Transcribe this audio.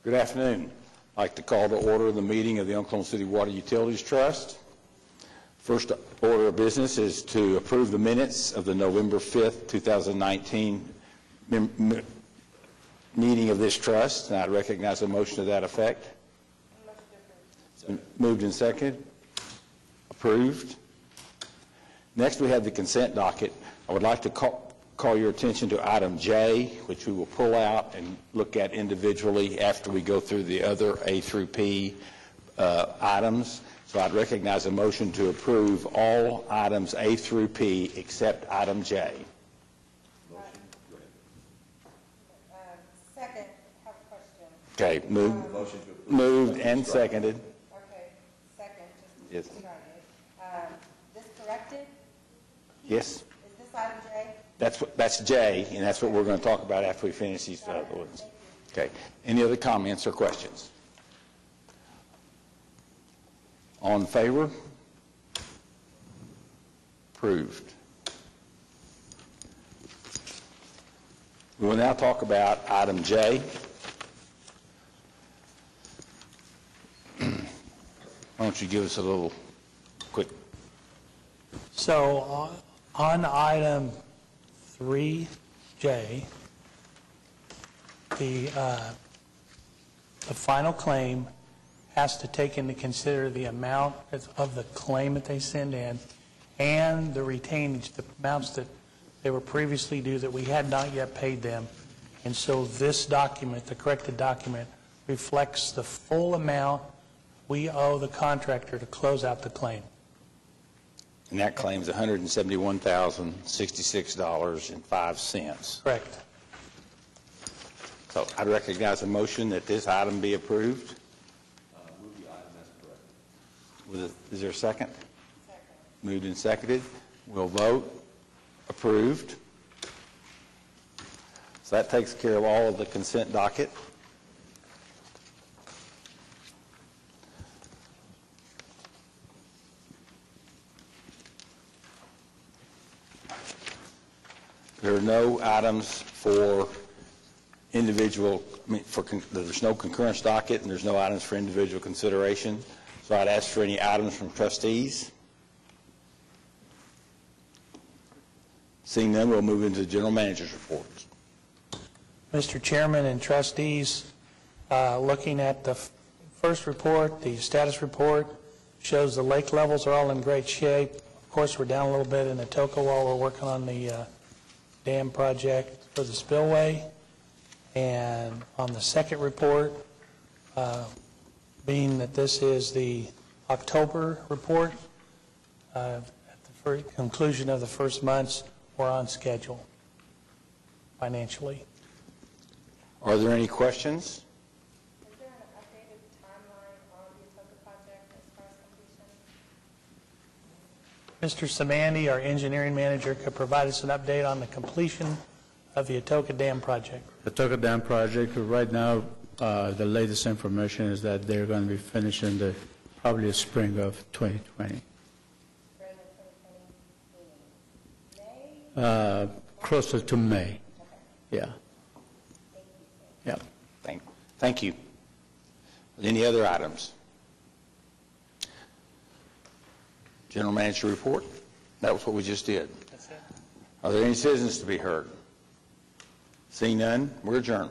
Good afternoon. I'd like to call to order the meeting of the Oklahoma City Water Utilities Trust. First order of business is to approve the minutes of the November 5th, 2019 meeting of this trust, and I'd recognize a motion to that effect. Moved and seconded. Approved. Next, we have the consent docket. I would like to call your attention to item J, which we will pull out and look at individually after we go through the other A through P items. So I'd recognize a motion to approve all items A through P except item J. Second, have a question. Okay, moved and seconded. Okay, second, Yes. just started. This corrected? Yes. Is this item J? That's J, and that's what we're going to talk about after we finish these other ones. Okay. Any other comments or questions? All in favor? Approved. We will now talk about item J. Why don't you give us a little quick. So on item 3J, the final claim has to take into consider the amount of the claim that they send in and the retainage, the amounts that they were previously due that we had not yet paid them. And so this document, the corrected document, reflects the full amount we owe the contractor to close out the claim. And that claim is $171,066.05. Correct. So I recognize a motion that this item be approved. Move the item as corrected. Is there a second? Second. Moved and seconded. We'll vote. Approved. So that takes care of all of the consent docket. There are no items for individual, there's no concurrence docket and there's no items for individual consideration. So I'd ask for any items from trustees. Seeing none, we'll move into the general manager's reports. Mr. Chairman and trustees, looking at the first report, the status report shows the lake levels are all in great shape. Of course, we're down a little bit in Atoka while we're working on the dam project for the spillway. And on the second report, being that this is the October report, at the conclusion of the first months, we're on schedule financially. Are there any questions? Is there an updated timeline on the Atoka project as far as completion? Mr. Samandi, our engineering manager, could provide us an update on the completion of the Atoka Dam project. The Atoka Dam project, right now, the latest information is that they're going to be finishing probably the spring of 2020. Spring of 2020, May? Closer to May. Yeah. Yeah. Thank you. Any other items? General manager report? That was what we just did. That's it. Are there any citizens to be heard? Seeing none, we're adjourned.